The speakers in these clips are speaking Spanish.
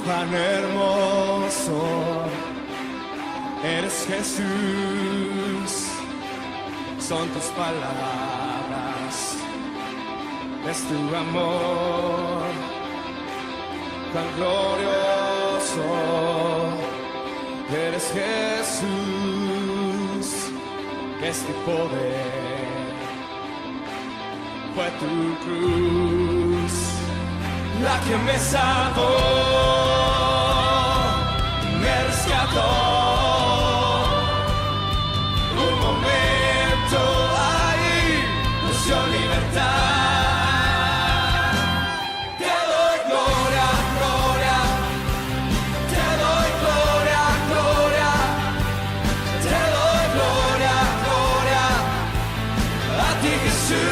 Cuán hermoso eres, Jesús, son tus palabras, es tu amor, cuán glorioso eres, Jesús, es tu poder, fue tu cruz la que me salvó, me rescató. Un momento ahí nos dio libertad. Te doy gloria, gloria, te doy gloria, gloria, te doy gloria, gloria, a ti Jesús.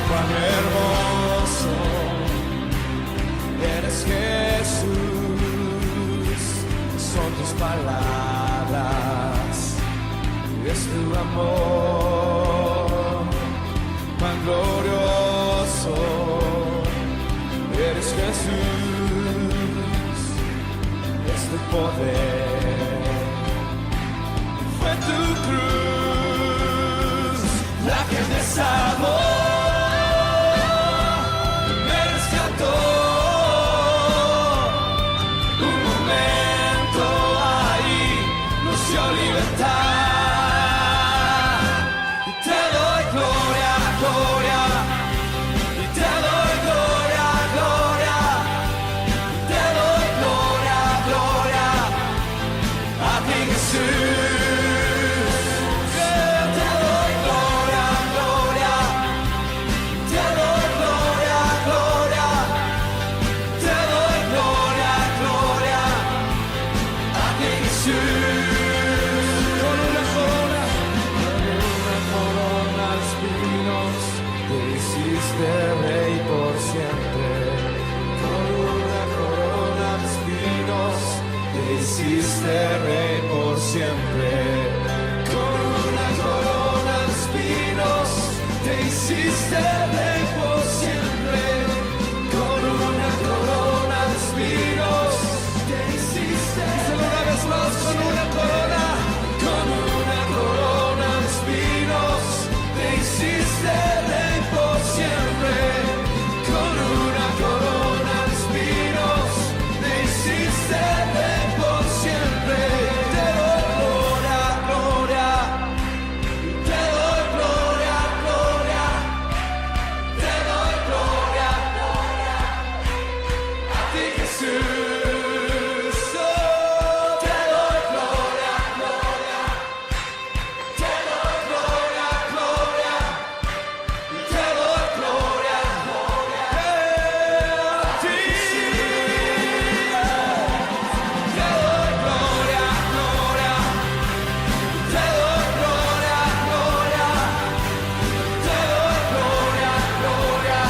Cuán hermoso eres, Jesús, son tus palabras, es tu amor, cuán glorioso eres, Jesús, es tu poder, fue tu cruz la que me salvó, me rescató. Un momento ahí nos dio libertad. Y te doy gloria, gloria, y te doy gloria, gloria, y te doy gloria, gloria, a ti Jesús. Rey por siempre, con una corona de espinos, te hiciste rey por siempre, con una corona de espinos, te hiciste rey por siempre, con una corona de espinos, te hiciste rey una vez más, con una corona de espinos, te hiciste rey por siempre, con una corona de espinos, te hiciste rey por siempre. Te doy gloria, gloria, te doy gloria, gloria, te doy gloria, gloria, a ti Jesús. Te doy gloria, gloria, te doy gloria, gloria, te doy gloria, gloria, a ti. Te doy gloria, gloria, te doy gloria, gloria, te doy gloria, gloria,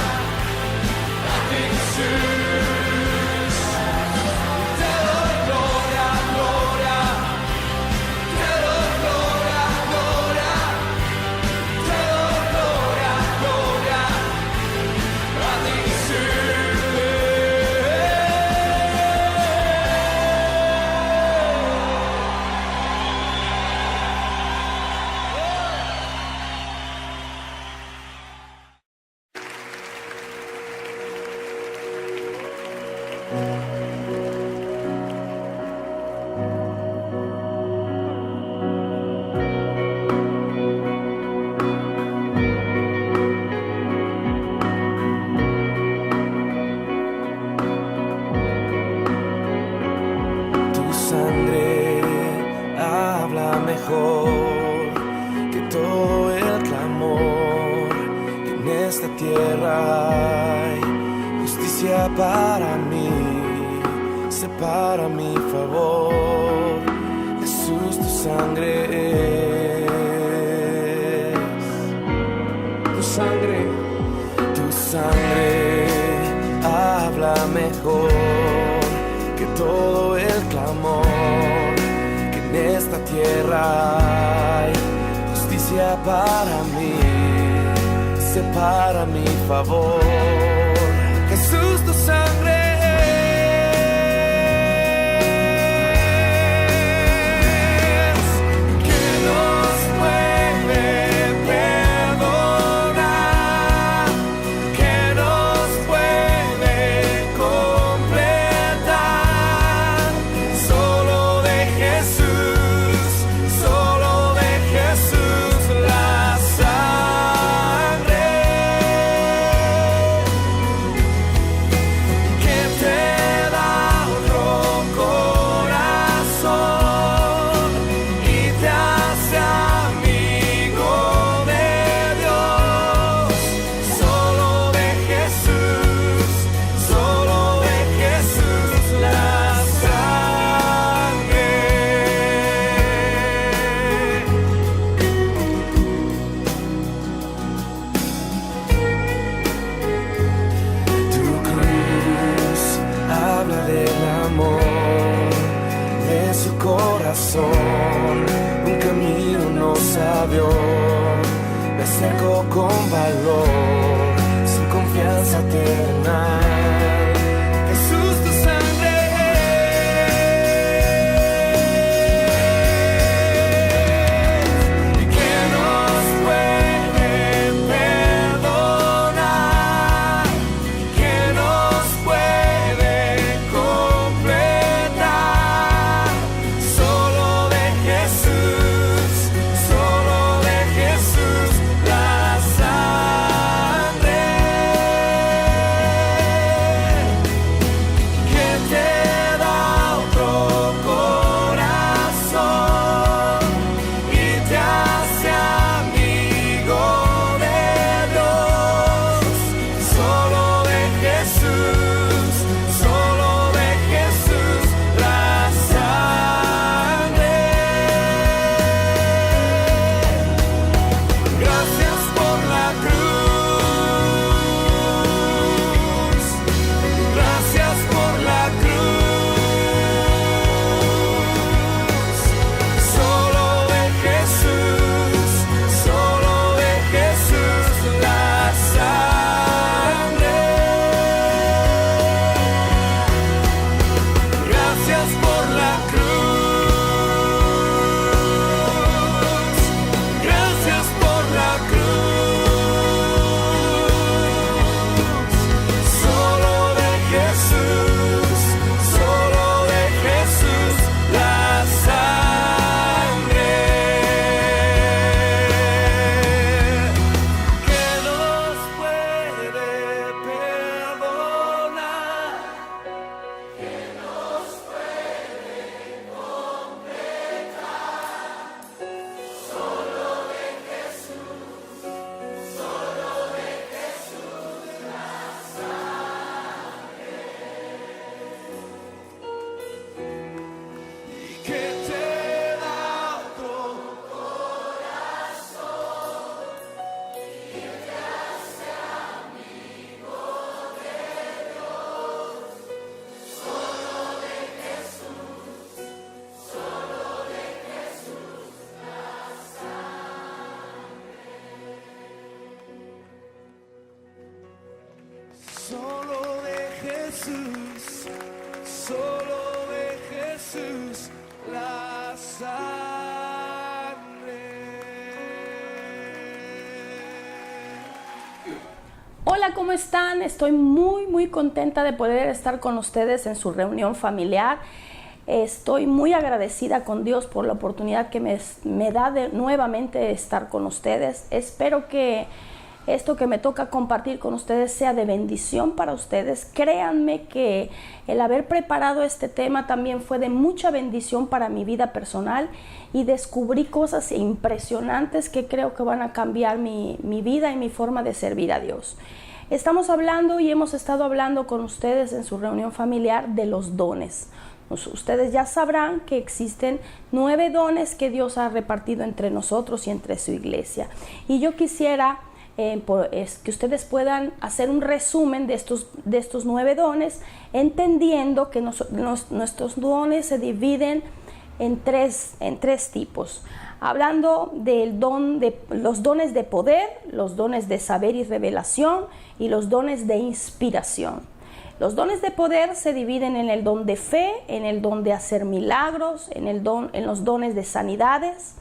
a ti Jesús. Te doy gloria, gloria, te doy gloria, gloria, te doy gloria, gloria, a ti Tu sangre habla mejor que todo el clamor, que en esta tierra hay justicia para mí, separa mi favor. Jesús, tu sangre es, tu sangre habla mejor tierra hay justicia para mí, separa mi favor. Jesús, tu sangre un camino no sabio, me acerco con valor, sin confianza eterna. Jesús, tu sangre que nos puede perdonar, que nos puede completar. Solo de Jesús la sangre que te da otro corazón y te hace amigo de Dios. Solo de Jesús la sangre. Gracias por la cruz, gracias por la cruz. Solo de Jesús la sangre. Gracias por la cruz, gracias por la cruz. Solo de Jesús la sangre que nos puede perdonar. Que te da otro corazón y te hace amigo de Dios. Solo de Jesús la sangre. Solo de Jesús la sangre. Hola, ¿cómo están? Estoy muy contenta de poder estar con ustedes en su reunión familiar. Estoy muy agradecida con Dios por la oportunidad que me da de nuevamente estar con ustedes. Espero que esto que me toca compartir con ustedes sea de bendición para ustedes. Créanme que el haber preparado este tema también fue de mucha bendición para mi vida personal y descubrí cosas impresionantes que creo que van a cambiar mi vida y mi forma de servir a Dios. Estamos hablando y hemos estado hablando con ustedes en su reunión familiar de los dones. Ustedes ya sabrán que existen 9 dones que Dios ha repartido entre nosotros y entre su iglesia. Y yo quisiera que ustedes puedan hacer un resumen de estos 9 dones, entendiendo que nuestros dones se dividen en tres tipos, hablando del los dones de poder, los dones de saber y revelación y los dones de inspiración. Los dones de poder se dividen en el don de fe, en el don de hacer milagros, en los dones de sanidades.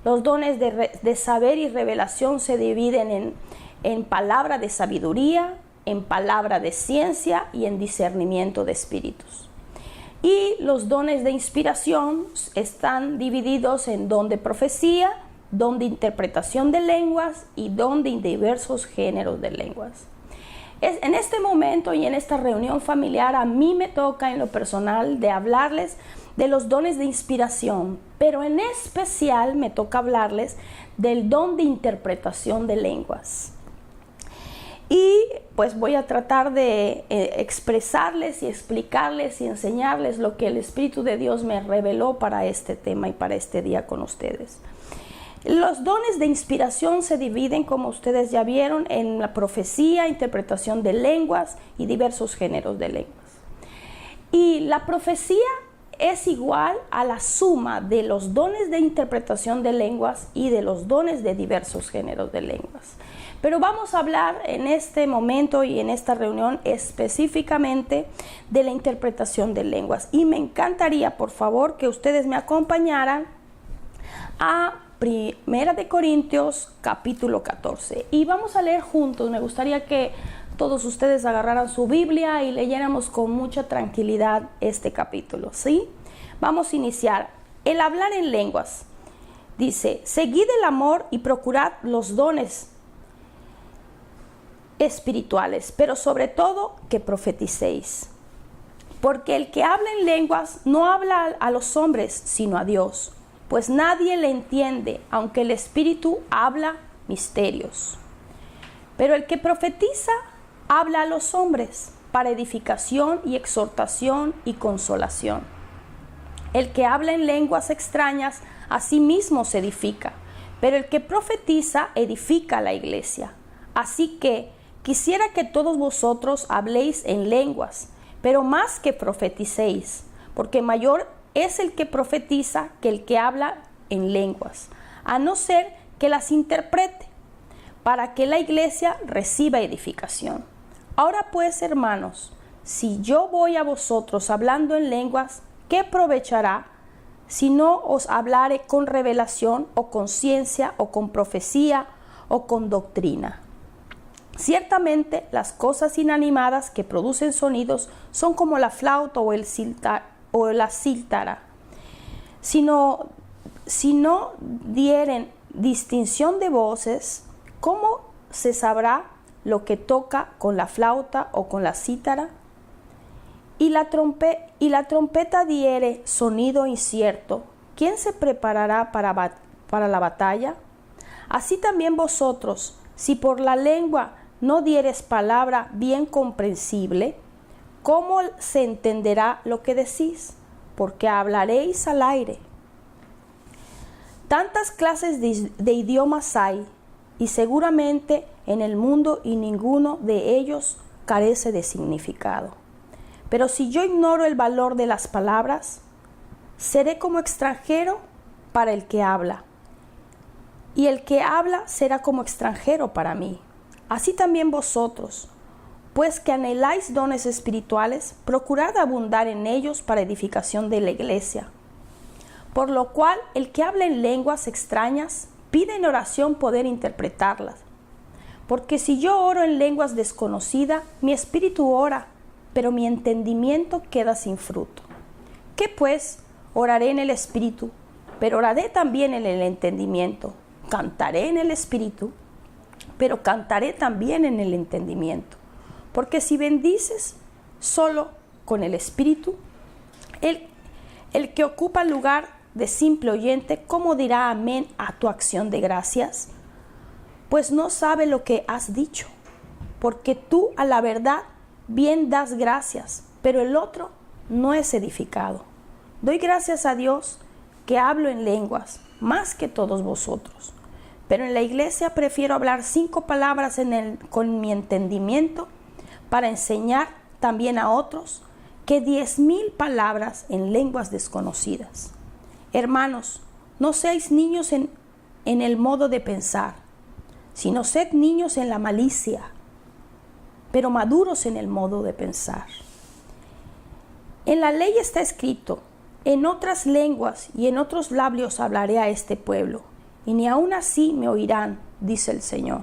Los dones de saber y revelación se dividen en palabra de sabiduría, en palabra de ciencia y en discernimiento de espíritus. Y los dones de inspiración están divididos en don de profecía, don de interpretación de lenguas y don de diversos géneros de lenguas. En este momento y en esta reunión familiar a mí me toca en lo personal de hablarles de los dones de inspiración, pero en especial me toca hablarles del don de interpretación de lenguas. Y pues voy a tratar de expresarles y explicarles y enseñarles lo que el Espíritu de Dios me reveló para este tema y para este día con ustedes. Los dones de inspiración se dividen, como ustedes ya vieron, en la profecía, interpretación de lenguas y diversos géneros de lenguas. Y la profecía es igual a la suma de los dones de interpretación de lenguas y de los dones de diversos géneros de lenguas. Pero vamos a hablar en este momento y en esta reunión específicamente de la interpretación de lenguas. Y me encantaría, por favor, que ustedes me acompañaran a 1 de Corintios capítulo 14. Y vamos a leer juntos. Me gustaría que todos ustedes agarraran su Biblia y leyéramos con mucha tranquilidad este capítulo, ¿sí? Vamos a iniciar. El hablar en lenguas. Dice, seguid el amor y procurad los dones espirituales, pero sobre todo que profeticéis. Porque el que habla en lenguas no habla a los hombres, sino a Dios, pues nadie le entiende, aunque el Espíritu habla misterios. Pero el que profetiza habla a los hombres para edificación y exhortación y consolación. El que habla en lenguas extrañas a sí mismo se edifica, pero el que profetiza edifica a la iglesia. Así que quisiera que todos vosotros habléis en lenguas, pero más que profeticéis, porque mayor es el que profetiza que el que habla en lenguas, a no ser que las interprete, para que la iglesia reciba edificación. Ahora pues, hermanos, si yo voy a vosotros hablando en lenguas, ¿qué aprovechará si no os hablare con revelación o con ciencia o con profecía o con doctrina? Ciertamente las cosas inanimadas que producen sonidos son como la flauta o la cítara. Si no dieren distinción de voces, ¿cómo se sabrá lo que toca con la flauta o con la cítara? Y la trompeta diere sonido incierto, ¿quién se preparará para la batalla? Así también vosotros, si por la lengua no dieres palabra bien comprensible, ¿cómo se entenderá lo que decís? Porque hablaréis al aire. Tantas clases de idiomas hay, y seguramente en el mundo y ninguno de ellos carece de significado. Pero si yo ignoro el valor de las palabras, seré como extranjero para el que habla, y el que habla será como extranjero para mí. Así también vosotros, pues que anheláis dones espirituales, procurad abundar en ellos para edificación de la iglesia. Por lo cual, el que habla en lenguas extrañas, pide en oración poder interpretarlas. Porque si yo oro en lenguas desconocidas, mi espíritu ora, pero mi entendimiento queda sin fruto. ¿Qué pues? Oraré en el espíritu, pero oraré también en el entendimiento. Cantaré en el espíritu, pero cantaré también en el entendimiento. Porque si bendices solo con el espíritu, el que ocupa el lugar de simple oyente, ¿cómo dirá amén a tu acción de gracias? Pues no sabe lo que has dicho, porque tú a la verdad bien das gracias, pero el otro no es edificado. Doy gracias a Dios que hablo en lenguas, más que todos vosotros. Pero en la iglesia prefiero hablar 5 palabras con mi entendimiento para enseñar también a otros que 10,000 palabras en lenguas desconocidas. Hermanos, no seáis niños en el modo de pensar, sino sed niños en la malicia, pero maduros en el modo de pensar. En la ley está escrito: en otras lenguas y en otros labios hablaré a este pueblo, y ni aun así me oirán, dice el Señor.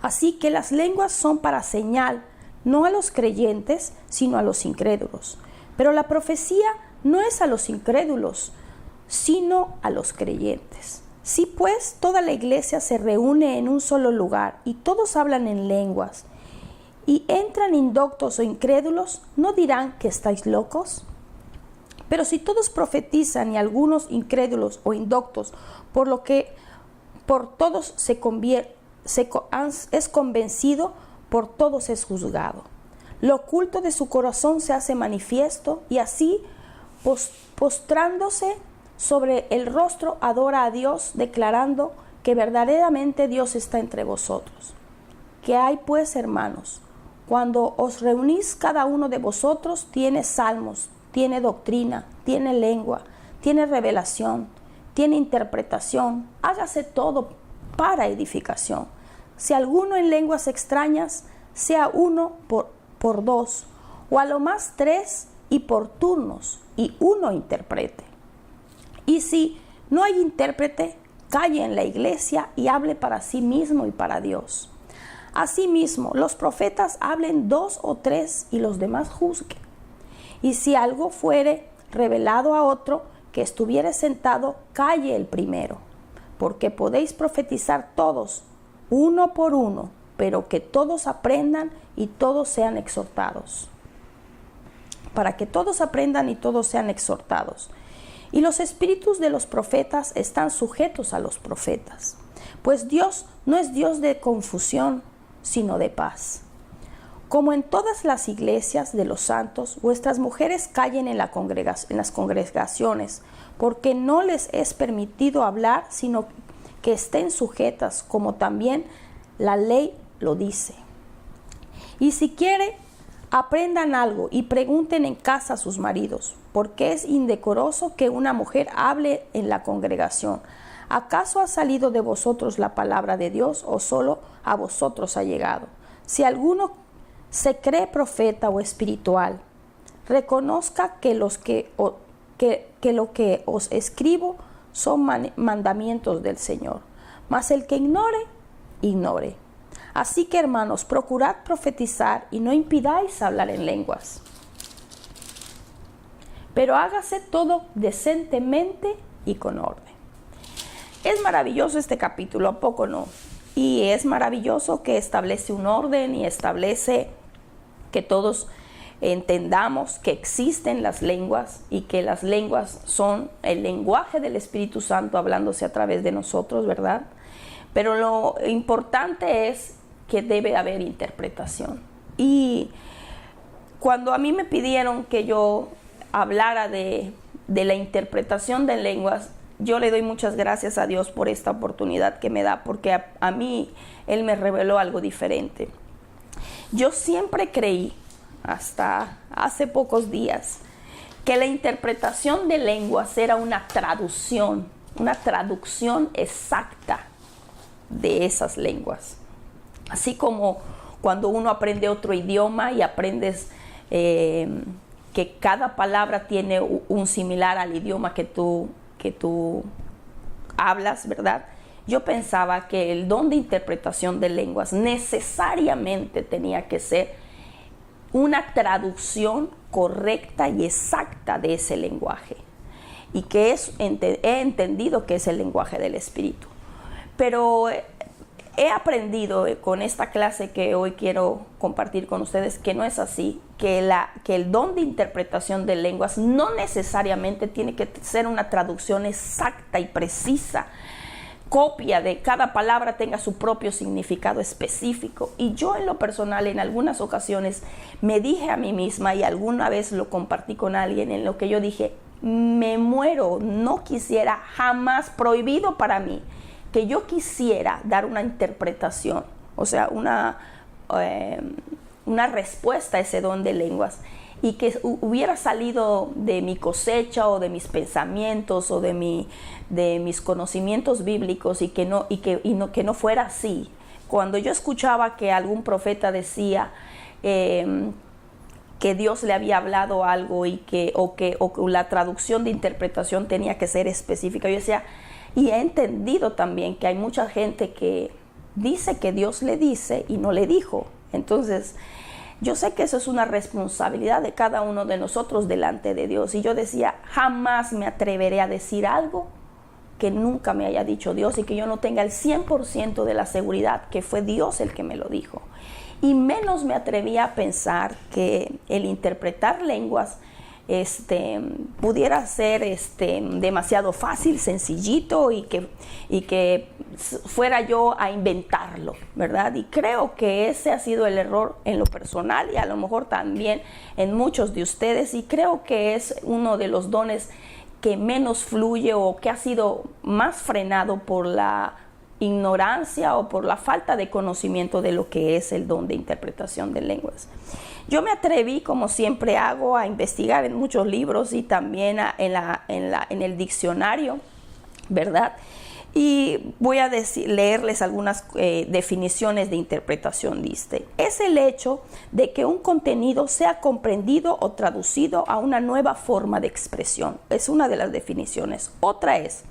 Así que las lenguas son para señal, no a los creyentes, sino a los incrédulos. Pero la profecía no es a los incrédulos, sino a los creyentes. Si pues toda la iglesia se reúne en un solo lugar y todos hablan en lenguas, y entran indoctos o incrédulos, ¿no dirán que estáis locos? Pero si todos profetizan y algunos incrédulos o indoctos, por lo que por todos es convencido, por todos es juzgado. Lo oculto de su corazón se hace manifiesto, y así, postrándose sobre el rostro, adora a Dios, declarando que verdaderamente Dios está entre vosotros. ¿Qué hay pues, hermanos? Cuando os reunís, cada uno de vosotros tiene salmos, tiene doctrina, tiene lengua, tiene revelación, tiene interpretación. Hágase todo para edificación. Si alguno en lenguas extrañas, sea uno por dos, o a lo más tres, y por turnos, y uno interprete. Y si no hay intérprete, calle en la iglesia y hable para sí mismo y para Dios. Asimismo, los profetas hablen 2 o 3 y los demás juzguen. Y si algo fuere revelado a otro que estuviere sentado, calle el primero, porque podéis profetizar todos, uno por uno, pero que todos aprendan y todos sean exhortados. Para que todos aprendan y todos sean exhortados. Y los espíritus de los profetas están sujetos a los profetas, pues Dios no es Dios de confusión, sino de paz. Como en todas las iglesias de los santos, vuestras mujeres callen en las congregaciones, porque no les es permitido hablar, sino que estén sujetas, como también la ley lo dice. Y si quiere, aprendan algo y pregunten en casa a sus maridos, porque es indecoroso que una mujer hable en la congregación. ¿Acaso ha salido de vosotros la palabra de Dios, o solo a vosotros ha llegado? Si alguno se cree profeta o espiritual, reconozca que lo que os escribo son mandamientos del Señor. Mas el que ignore, ignore. Así que, hermanos, procurad profetizar y no impidáis hablar en lenguas. Pero hágase todo decentemente y con orden. Es maravilloso este capítulo, ¿a poco no? Y es maravilloso que establece un orden y establece que todos entendamos que existen las lenguas y que las lenguas son el lenguaje del Espíritu Santo hablándose a través de nosotros, ¿verdad? Pero lo importante es que debe haber interpretación. Y cuando a mí me pidieron que yo hablara de la interpretación de lenguas, yo le doy muchas gracias a Dios por esta oportunidad que me da, porque a mí Él me reveló algo diferente. Yo siempre creí, hasta hace pocos días, que la interpretación de lenguas era una traducción exacta de esas lenguas. Así como cuando uno aprende otro idioma y aprendes que cada palabra tiene un similar al idioma que tú hablas, ¿verdad? Yo pensaba que el don de interpretación de lenguas necesariamente tenía que ser una traducción correcta y exacta de ese lenguaje, y que he entendido que es el lenguaje del Espíritu. Pero he aprendido con esta clase que hoy quiero compartir con ustedes que no es así, que el don de interpretación de lenguas no necesariamente tiene que ser una traducción exacta y precisa, copia de cada palabra tenga su propio significado específico. Y yo en lo personal en algunas ocasiones me dije a mí misma, y alguna vez lo compartí con alguien, en lo que yo dije: me muero, no quisiera jamás, prohibido para mí, que yo quisiera dar una interpretación, o sea, una respuesta a ese don de lenguas y que hubiera salido de mi cosecha o de mis pensamientos o de mis conocimientos bíblicos y que no fuera así. Cuando yo escuchaba que algún profeta decía que Dios le había hablado algo o que la traducción de interpretación tenía que ser específica, yo decía, y he entendido también que hay mucha gente que dice que Dios le dice y no le dijo. Entonces, yo sé que eso es una responsabilidad de cada uno de nosotros delante de Dios. Y yo decía, jamás me atreveré a decir algo que nunca me haya dicho Dios y que yo no tenga el 100% de la seguridad que fue Dios el que me lo dijo. Y menos me atrevía a pensar que el interpretar lenguas pudiera ser demasiado fácil, sencillito y que fuera yo a inventarlo, ¿verdad? Y creo que ese ha sido el error en lo personal y a lo mejor también en muchos de ustedes, y creo que es uno de los dones que menos fluye o que ha sido más frenado por la ignorancia o por la falta de conocimiento de lo que es el don de interpretación de lenguas. Yo me atreví, como siempre hago, a investigar en muchos libros y también en el diccionario, ¿verdad? Y voy a leerles algunas definiciones de interpretación. Dice, es el hecho de que un contenido sea comprendido o traducido a una nueva forma de expresión. Es una de las definiciones. Otra es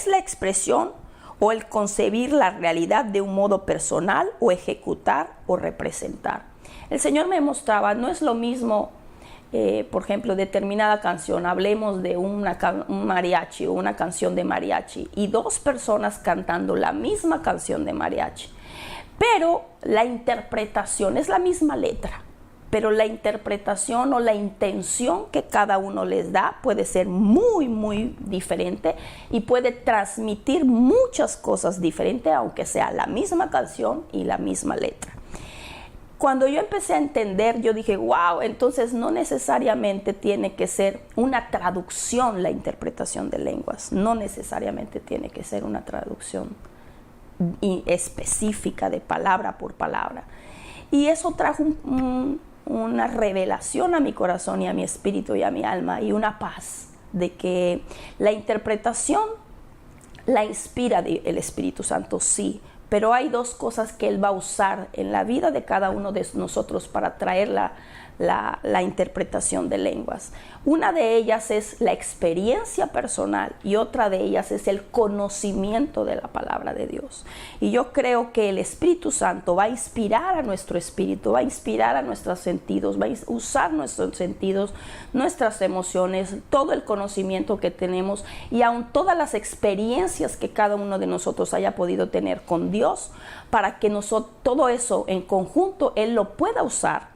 la expresión o el concebir la realidad de un modo personal o ejecutar o representar. El Señor me mostraba, no es lo mismo, por ejemplo, determinada canción, hablemos de un mariachi o una canción de mariachi y dos personas cantando la misma canción de mariachi, pero la interpretación es la misma letra, pero la interpretación o la intención que cada uno les da puede ser muy, muy diferente y puede transmitir muchas cosas diferentes, aunque sea la misma canción y la misma letra. Cuando yo empecé a entender, yo dije, wow, entonces no necesariamente tiene que ser una traducción la interpretación de lenguas, no necesariamente tiene que ser una traducción específica de palabra por palabra. Y eso trajo una revelación a mi corazón y a mi espíritu y a mi alma y una paz de que la interpretación la inspira el Espíritu Santo, sí, pero hay dos cosas que Él va a usar en la vida de cada uno de nosotros para traer la interpretación de lenguas. Una de ellas es la experiencia personal y otra de ellas es el conocimiento de la palabra de Dios. Y yo creo que el Espíritu Santo va a inspirar a nuestro espíritu, va a inspirar a nuestros sentidos, va a usar nuestros sentidos, nuestras emociones, todo el conocimiento que tenemos y aun todas las experiencias que cada uno de nosotros haya podido tener con Dios, para que todo eso en conjunto Él lo pueda usar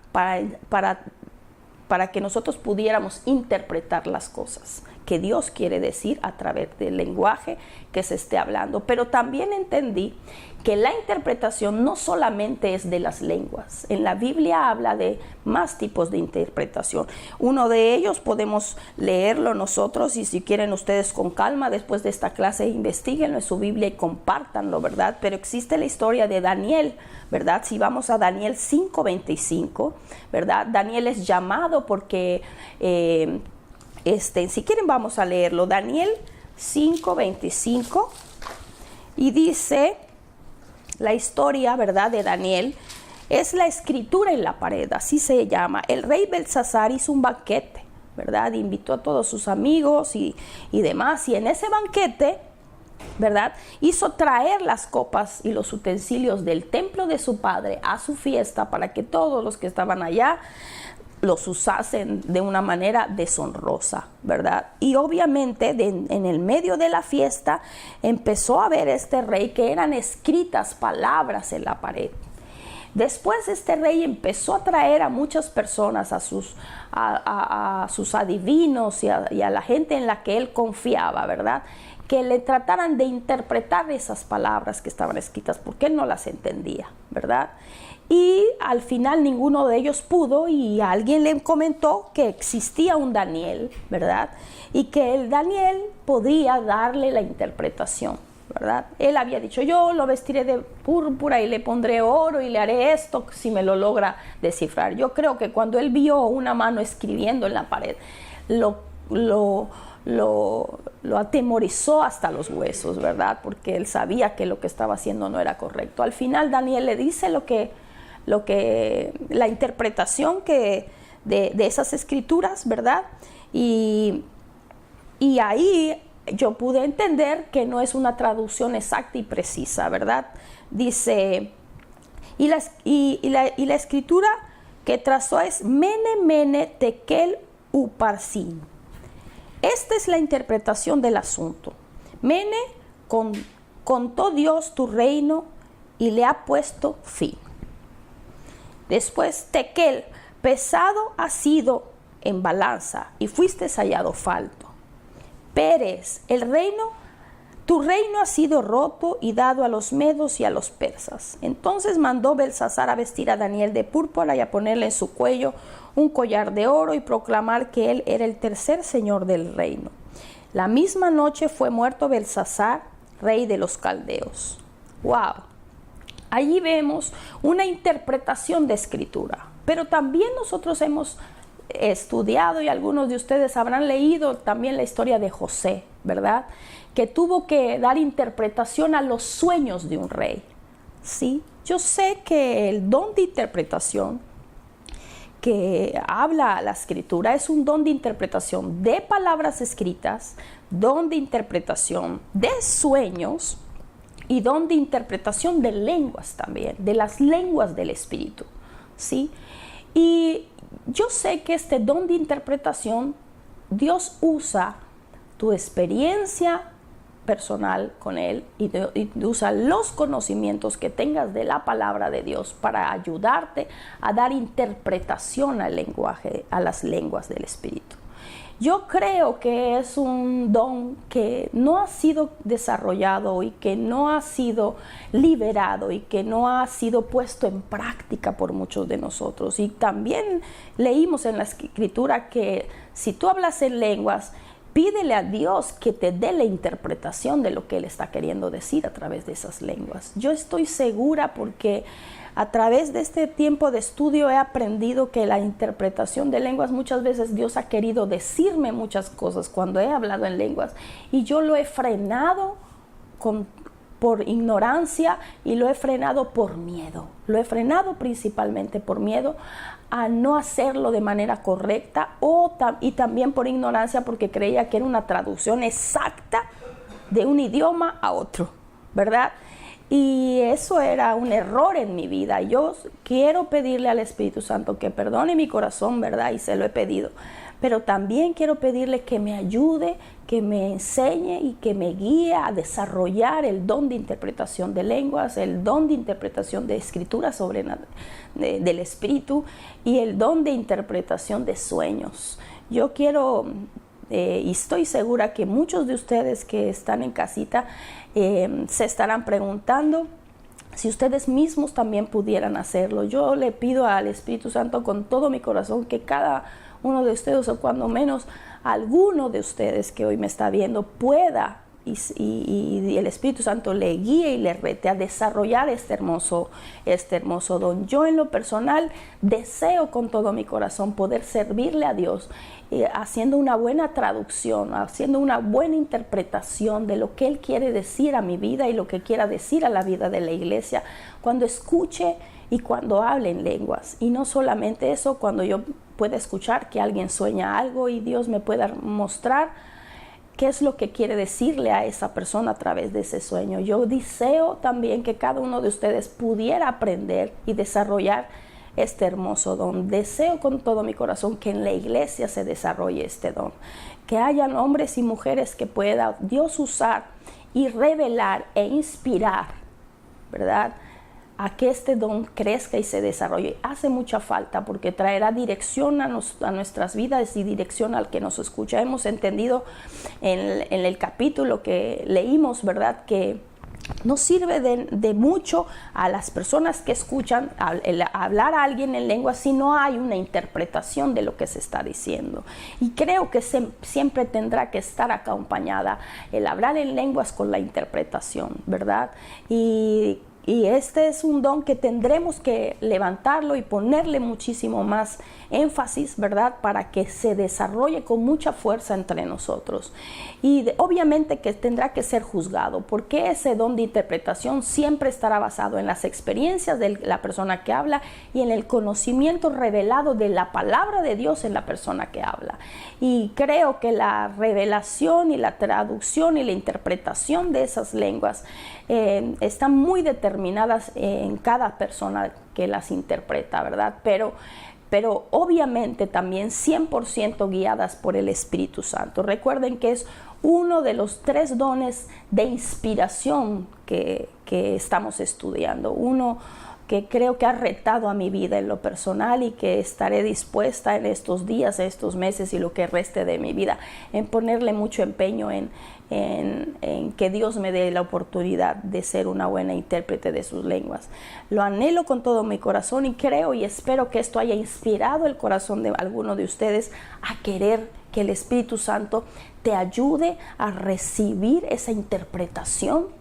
para que nosotros pudiéramos interpretar las cosas que Dios quiere decir a través del lenguaje que se esté hablando. Pero también entendí que la interpretación no solamente es de las lenguas. En la Biblia habla de más tipos de interpretación. Uno de ellos podemos leerlo nosotros y si quieren ustedes con calma después de esta clase investiguenlo en su Biblia y compártanlo, ¿verdad? Pero existe la historia de Daniel, ¿verdad? Si vamos a Daniel 5:25, ¿verdad? Daniel es llamado porque, si quieren vamos a leerlo, Daniel 5:25, y dice la historia, ¿verdad?, de Daniel. Es la escritura en la pared, así se llama. El rey Belsasar hizo un banquete, ¿verdad? Invitó a todos sus amigos y demás, y en ese banquete, ¿verdad?, hizo traer las copas y los utensilios del templo de su padre a su fiesta para que todos los que estaban allá los usasen de una manera deshonrosa, ¿verdad? Y obviamente en el medio de la fiesta empezó a ver este rey que eran escritas palabras en la pared. Después este rey empezó a traer a muchas personas, a sus adivinos y a la gente en la que él confiaba, ¿verdad?, que le trataran de interpretar esas palabras que estaban escritas porque él no las entendía, ¿verdad? Y al final ninguno de ellos pudo, y alguien le comentó que existía un Daniel, ¿verdad? Y que el Daniel podía darle la interpretación. ¿verdad? Él había dicho, yo lo vestiré de púrpura y le pondré oro y le haré esto si me lo logra descifrar. Yo creo que cuando él vio una mano escribiendo en la pared, lo atemorizó hasta los huesos, ¿verdad? Porque él sabía que lo que estaba haciendo no era correcto. Al final Daniel le dice la interpretación de esas escrituras, ¿verdad? Y ahí yo pude entender que no es una traducción exacta y precisa, ¿verdad? Dice, y la escritura que trazó es Mene, Mene, Tekel, Uparsin. Esta es la interpretación del asunto. Mene, contó Dios tu reino y le ha puesto fin. Después, Tekel, pesado has sido en balanza y fuiste hallado falto. Pérez, tu reino ha sido roto y dado a los medos y a los persas. Entonces mandó Belsasar a vestir a Daniel de púrpura y a ponerle en su cuello un collar de oro y proclamar que él era el tercer señor del reino. La misma noche fue muerto Belsasar, rey de los caldeos. ¡Wow! Allí vemos una interpretación de escritura, pero también nosotros hemos estudiado y algunos de ustedes habrán leído también la historia de José, ¿verdad? Que tuvo que dar interpretación a los sueños de un rey, ¿sí? Yo sé que el don de interpretación que habla la escritura es un don de interpretación de palabras escritas, don de interpretación de sueños y don de interpretación de lenguas también, de las lenguas del espíritu, ¿sí? Y yo sé que este don de interpretación, Dios usa tu experiencia personal con Él y usa los conocimientos que tengas de la palabra de Dios para ayudarte a dar interpretación al lenguaje, a las lenguas del Espíritu. Yo creo que es un don que no ha sido desarrollado y que no ha sido liberado y que no ha sido puesto en práctica por muchos de nosotros. Y también leímos en la Escritura que si tú hablas en lenguas, pídele a Dios que te dé la interpretación de lo que Él está queriendo decir a través de esas lenguas. Yo estoy segura porque a través de este tiempo de estudio he aprendido que la interpretación de lenguas, muchas veces Dios ha querido decirme muchas cosas cuando he hablado en lenguas y yo lo he frenado por ignorancia y lo he frenado por miedo. Lo he frenado principalmente por miedo a no hacerlo de manera correcta y también por ignorancia porque creía que era una traducción exacta de un idioma a otro, ¿verdad? Y eso era un error en mi vida. Yo quiero pedirle al Espíritu Santo que perdone mi corazón, ¿verdad? Y se lo he pedido. Pero también quiero pedirle que me ayude, que me enseñe y que me guíe a desarrollar el don de interpretación de lenguas, el don de interpretación de escritura del Espíritu y el don de interpretación de sueños. Yo quiero y estoy segura que muchos de ustedes que están en casita se estarán preguntando si ustedes mismos también pudieran hacerlo. Yo le pido al Espíritu Santo con todo mi corazón que cada uno de ustedes, o cuando menos alguno de ustedes que hoy me está viendo, pueda y el Espíritu Santo le guíe y le rete a desarrollar este hermoso don. Yo en lo personal deseo con todo mi corazón poder servirle a Dios haciendo una buena traducción, haciendo una buena interpretación de lo que Él quiere decir a mi vida y lo que quiera decir a la vida de la iglesia cuando escuche y cuando hable en lenguas. Y no solamente eso, cuando yo pueda escuchar que alguien sueña algo y Dios me pueda mostrar qué es lo que quiere decirle a esa persona a través de ese sueño. Yo deseo también que cada uno de ustedes pudiera aprender y desarrollar este hermoso don. Deseo con todo mi corazón que en la iglesia se desarrolle este don. Que hayan hombres y mujeres que pueda Dios usar y revelar e inspirar, ¿verdad?, a que este don crezca y se desarrolle. Hace mucha falta porque traerá dirección a nuestras vidas y dirección al que nos escucha. Hemos entendido en el capítulo que leímos, ¿verdad?, que no sirve de mucho a las personas que escuchan el hablar a alguien en lengua si no hay una interpretación de lo que se está diciendo. Y creo que siempre tendrá que estar acompañada el hablar en lenguas con la interpretación, ¿verdad? Y este es un don que tendremos que levantarlo y ponerle muchísimo más énfasis, ¿verdad? Para que se desarrolle con mucha fuerza entre nosotros. Y obviamente que tendrá que ser juzgado, porque ese don de interpretación siempre estará basado en las experiencias de la persona que habla y en el conocimiento revelado de la palabra de Dios en la persona que habla. Y creo que la revelación y la traducción y la interpretación de esas lenguas están muy determinadas en cada persona que las interpreta, ¿verdad? Pero obviamente también 100% guiadas por el Espíritu Santo. Recuerden que es uno de los 3 dones de inspiración que estamos estudiando. Uno que creo que ha retado a mi vida en lo personal y que estaré dispuesta en estos días, estos meses y lo que reste de mi vida en ponerle mucho empeño en que Dios me dé la oportunidad de ser una buena intérprete de sus lenguas. Lo anhelo con todo mi corazón y creo y espero que esto haya inspirado el corazón de alguno de ustedes a querer que el Espíritu Santo te ayude a recibir esa interpretación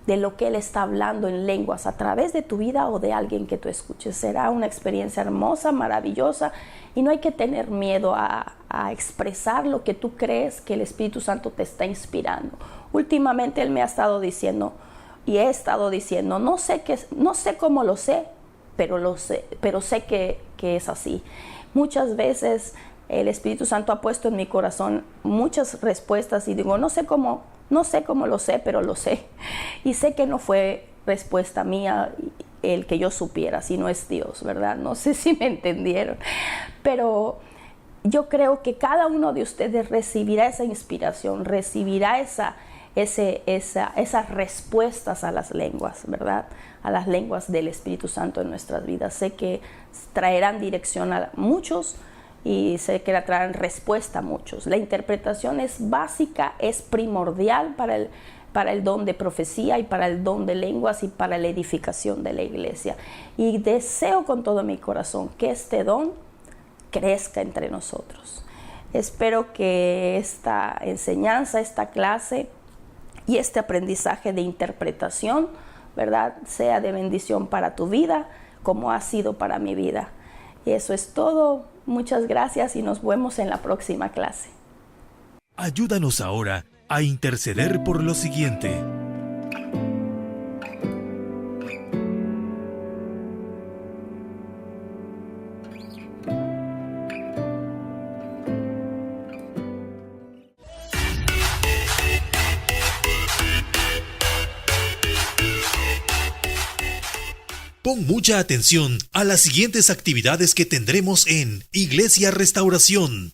de lo que Él está hablando en lenguas a través de tu vida o de alguien que tú escuches. Será una experiencia hermosa, maravillosa, y no hay que tener miedo a expresar lo que tú crees que el Espíritu Santo te está inspirando. Últimamente Él me ha estado diciendo y he estado diciendo, no sé cómo lo sé, pero sé que es así. Muchas veces el Espíritu Santo ha puesto en mi corazón muchas respuestas y digo, no sé cómo lo sé, pero lo sé. Y sé que no fue respuesta mía el que yo supiera, sino es Dios, ¿verdad? No sé si me entendieron. Pero yo creo que cada uno de ustedes recibirá esa inspiración, recibirá esas respuestas a las lenguas, ¿verdad? A las lenguas del Espíritu Santo en nuestras vidas. Sé que traerán dirección a muchos, y sé que le traerán respuesta a muchos. La interpretación es básica, es primordial para el don de profecía y para el don de lenguas y para la edificación de la iglesia. Y deseo con todo mi corazón que este don crezca entre nosotros. Espero que esta enseñanza, esta clase y este aprendizaje de interpretación, ¿verdad?, sea de bendición para tu vida como ha sido para mi vida. Y eso es todo. Muchas gracias y nos vemos en la próxima clase. Ayúdanos ahora a interceder por lo siguiente. Pon mucha atención a las siguientes actividades que tendremos en Iglesia Restauración.